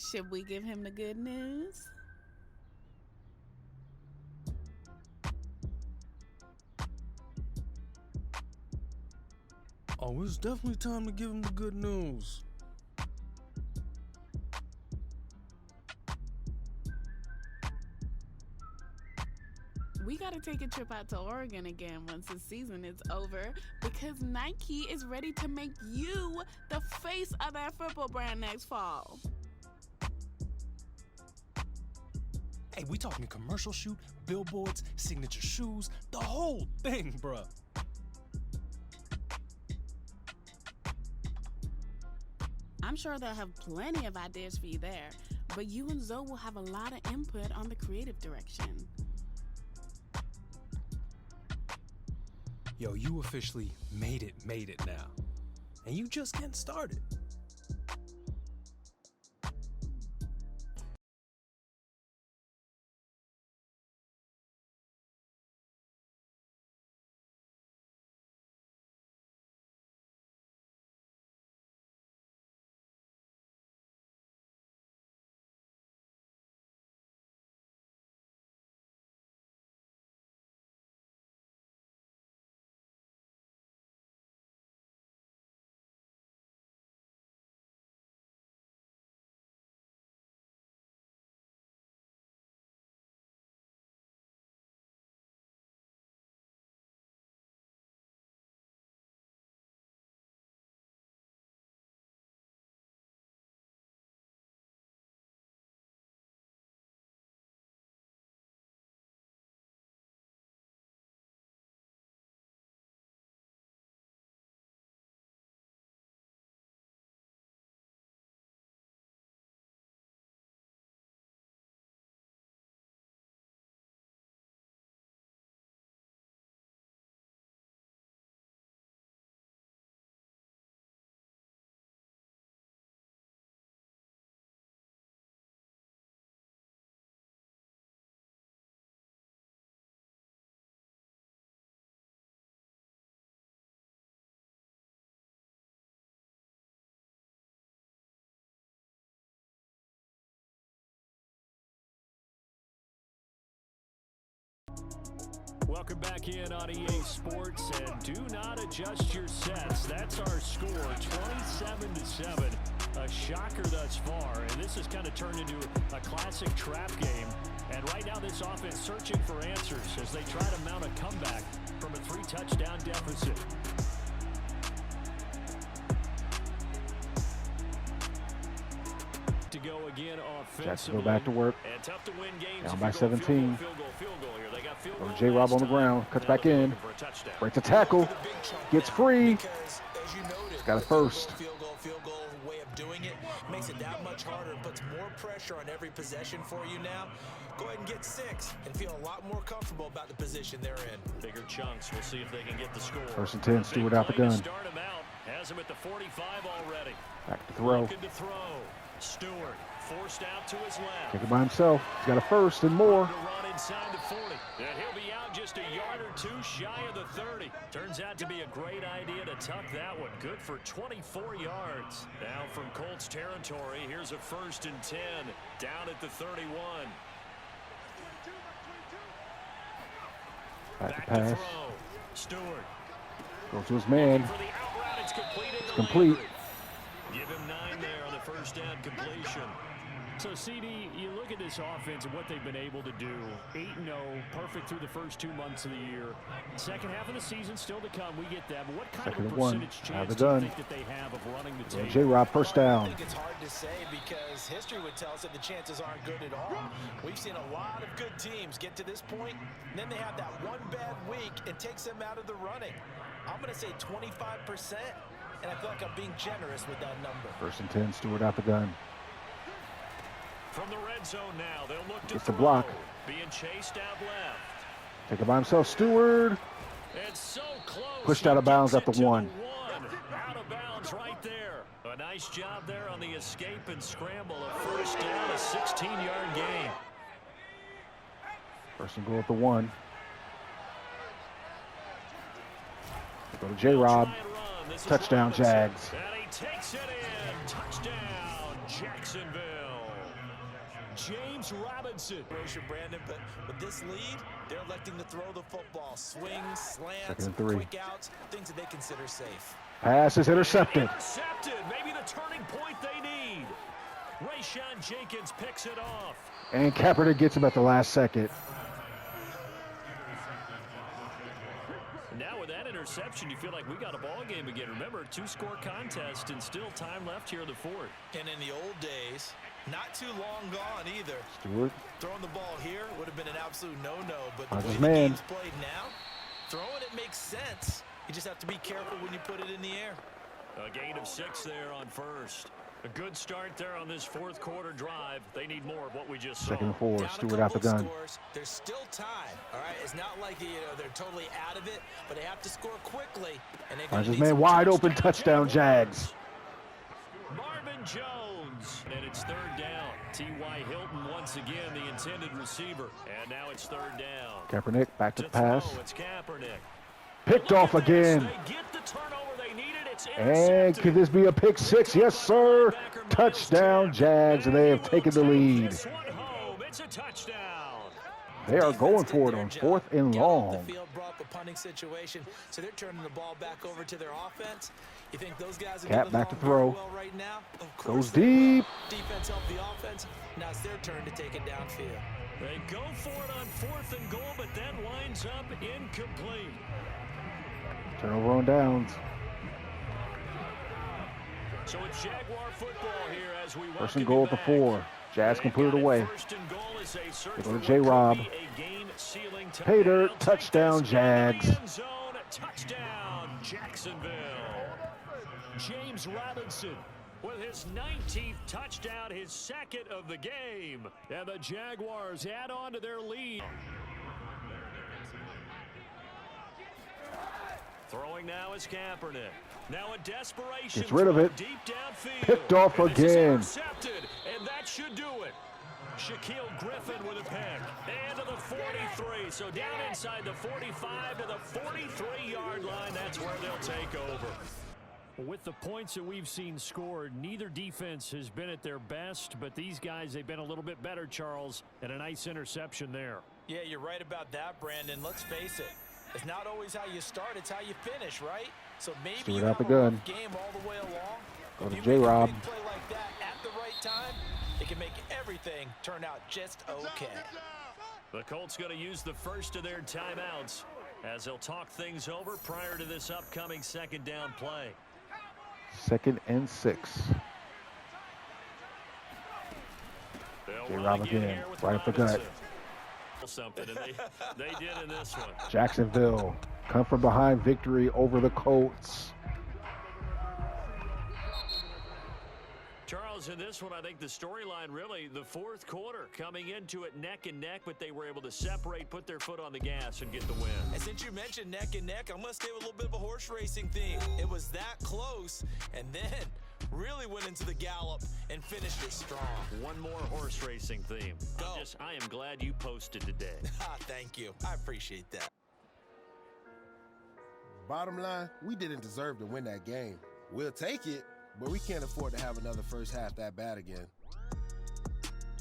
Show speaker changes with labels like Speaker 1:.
Speaker 1: Should we give him the good news?
Speaker 2: Oh, it's definitely time to give him the good news.
Speaker 1: We got to take a trip out to Oregon again once the season is over because Nike is ready to make you the face of that football brand next fall.
Speaker 2: Hey, we talking commercial shoot, billboards, signature shoes, the whole thing, bruh.
Speaker 1: I'm sure they'll have plenty of ideas for you there, but you and Zoe will have a lot of input on the creative direction.
Speaker 2: Yo, you officially made it now. And you just getting started.
Speaker 3: Welcome back in on EA Sports, and do not adjust your sets. That's our score, 27-7. A shocker thus far, and this has kind of turned into a classic trap game. And right now this offense searching for answers as they try to mount a comeback from a 3-touchdown deficit. To go again offensively.
Speaker 4: Go back to work.
Speaker 3: And tough to win games
Speaker 4: Down
Speaker 3: if
Speaker 4: by
Speaker 3: you go
Speaker 4: 17.
Speaker 3: field goal here. They got field goal
Speaker 4: J-Rob on the ground. Cuts back in. Breaks a tackle. Gets free. Got a first.
Speaker 5: Field goal way of doing it makes it that much harder and puts more pressure on every possession for you now. Go ahead and get 6 and feel a lot more comfortable about the position they're in.
Speaker 3: Bigger chunks. We'll see if they can get the score.
Speaker 4: 1st and 10. Stewart out the gun.
Speaker 3: Start him out. Has him at the 45 already.
Speaker 4: Back to throw.
Speaker 3: Looking to throw. Stewart forced out to his left.
Speaker 4: Take it by himself. He's got a first and more.
Speaker 3: To run inside the 40. And he'll be out just a yard or 2 shy of the 30. Turns out to be a great idea to tuck that one. Good for 24 yards. Now from Colts territory, here's a 1st and 10 down at the 31.
Speaker 4: Back to pass.
Speaker 3: throw. Stewart.
Speaker 4: Goes to his man.
Speaker 3: For the out route, it's
Speaker 4: Complete.
Speaker 3: Give him 9 there on the 1st down completion. So, CD, you look at this offense and what they've been able to do. 8-0, perfect through the first 2 months of the year. Second half of the season still to come. We get that. But what kind of a percentage chance do you think that they have of running the table?
Speaker 4: J-Rob, first down.
Speaker 5: I think it's hard to say because history would tell us that the chances aren't good at all. We've seen a lot of good teams get to this point, and then they have that one bad week and takes them out of the running. I'm going to say 25%. And I feel like I'm being generous with that number.
Speaker 4: 1st and 10, Stewart out the gun.
Speaker 3: From the red zone now, they'll look to
Speaker 4: Gets the block.
Speaker 3: Being chased out left.
Speaker 4: Take it by himself. Stewart.
Speaker 3: It's so close.
Speaker 4: Pushed out of bounds at the 1.
Speaker 3: Out of bounds right there. A nice job there on the escape and scramble. A 1st down, a 16-yard gain.
Speaker 4: 1st and goal at the 1. Go to J-Rob. Touchdown, Jags.
Speaker 3: That takes it in. Touchdown, Jacksonville. James Robinson.
Speaker 5: Brandon, but with this lead, they're electing to throw the football. Swings, slants,
Speaker 4: 2nd and 3.
Speaker 5: quick outs, things that they consider safe.
Speaker 4: Pass is intercepted.
Speaker 3: Intercepted. Maybe the turning point they need. Rayshon Jenkins picks it off.
Speaker 4: And Kaepernick gets him at the last second.
Speaker 3: Now with that interception, you feel like we got a ball game again. Remember, 2-score contest and still time left here in the 4th.
Speaker 5: And in the old days, not too long gone either.
Speaker 4: Stewart.
Speaker 5: Throwing the ball here would have been an absolute no-no, but
Speaker 4: That's
Speaker 5: the way
Speaker 4: his
Speaker 5: the
Speaker 4: man.
Speaker 5: game's played now, throwing it makes sense. You just have to be careful when you put it in the air.
Speaker 3: A gain of 6 there on first. A good start there on this 4th quarter drive. They need more of what we just saw.
Speaker 4: 2nd and 4.
Speaker 5: Down a
Speaker 4: Stewart out the
Speaker 5: couple
Speaker 4: gun.
Speaker 5: scores, there's still time. All right, it's not like they're totally out of it, but they have to score quickly. And they're
Speaker 4: Finds
Speaker 5: gonna
Speaker 4: his
Speaker 5: need
Speaker 4: man
Speaker 5: some
Speaker 4: wide open. Touchdown, Jags.
Speaker 3: Marvin Jones. And it's 3rd down. T.Y. Hilton once again the intended receiver. And now it's 3rd down.
Speaker 4: Kaepernick back to
Speaker 3: To
Speaker 4: pass.
Speaker 3: throw, it's Kaepernick.
Speaker 4: Picked
Speaker 3: Look
Speaker 4: off
Speaker 3: at this.
Speaker 4: again.
Speaker 3: They get the turnover they needed. It's
Speaker 4: And
Speaker 3: intercepted.
Speaker 4: could this be a pick 6? Yes, sir. Touchdown, Jags, and they have taken the lead.
Speaker 3: This one home. It's a touchdown.
Speaker 4: They are going for it on 4th and
Speaker 5: Got off
Speaker 4: long.
Speaker 5: the field, brought up a punting situation, so they're turning the ball back over to their offense. You think those guys are
Speaker 4: Cap
Speaker 5: doing
Speaker 4: back
Speaker 5: the
Speaker 4: to
Speaker 5: ball very
Speaker 4: throw.
Speaker 5: well right now? Of course
Speaker 4: Goes
Speaker 5: they will.
Speaker 4: deep.
Speaker 5: Defense helped the offense. Now it's their turn to take it downfield.
Speaker 3: They go for it on 4th and goal, but that winds up incomplete.
Speaker 4: Turnover on downs.
Speaker 3: So it's Jaguar football here as we
Speaker 4: First and goal at the 4. Jazz can put it away. They go to J-Rob. Pay dirt. Touchdown, Jags.
Speaker 3: Touchdown, Jacksonville. James Robinson with his 19th touchdown, his 2nd of the game. And the Jaguars add on to their lead. Throwing now is Kaepernick. Now a desperation.
Speaker 4: Gets rid of it.
Speaker 3: Deep downfield.
Speaker 4: Picked off
Speaker 3: And this is
Speaker 4: again.
Speaker 3: intercepted, and that should do it. Shaquille Griffin with a pick. And to the 43. So down inside the 45 to the 43-yard line. That's where they'll take over. With the points that we've seen scored, neither defense has been at their best, but these guys, they've been a little bit better, Charles, and a nice interception there.
Speaker 5: Yeah, you're right about that, Brandon. Let's face it. It's not always how you start, it's how you finish, right? So maybe
Speaker 4: Stewart
Speaker 5: you
Speaker 4: out
Speaker 5: have
Speaker 4: the
Speaker 5: a
Speaker 4: gun.
Speaker 5: rough game all the way along.
Speaker 4: Go
Speaker 5: If
Speaker 4: to
Speaker 5: you
Speaker 4: J-Rob.
Speaker 5: make a big play like that at the right time, it can make everything turn out just okay.
Speaker 3: The Colts going to use the first of their timeouts as they'll talk things over prior to this upcoming 2nd down play.
Speaker 4: 2nd and 6. J-Rob again. Right up the gut.
Speaker 3: Something, and they did in this one.
Speaker 4: Jacksonville come from behind victory over the Colts.
Speaker 3: Charles, in this one, I think the storyline really, the 4th quarter, coming into it neck and neck, but they were able to separate, put their foot on the gas, and get the win.
Speaker 5: And since you mentioned neck and neck, I'm going to stay with a little bit of a horse racing theme. It was that close, and then really went into the gallop and finished it strong.
Speaker 3: One more horse racing theme.
Speaker 5: Go.
Speaker 3: I am glad you posted today.
Speaker 5: Thank you. I appreciate that.
Speaker 6: Bottom line, we didn't deserve to win that game. We'll take it, but we can't afford to have another first half that bad again.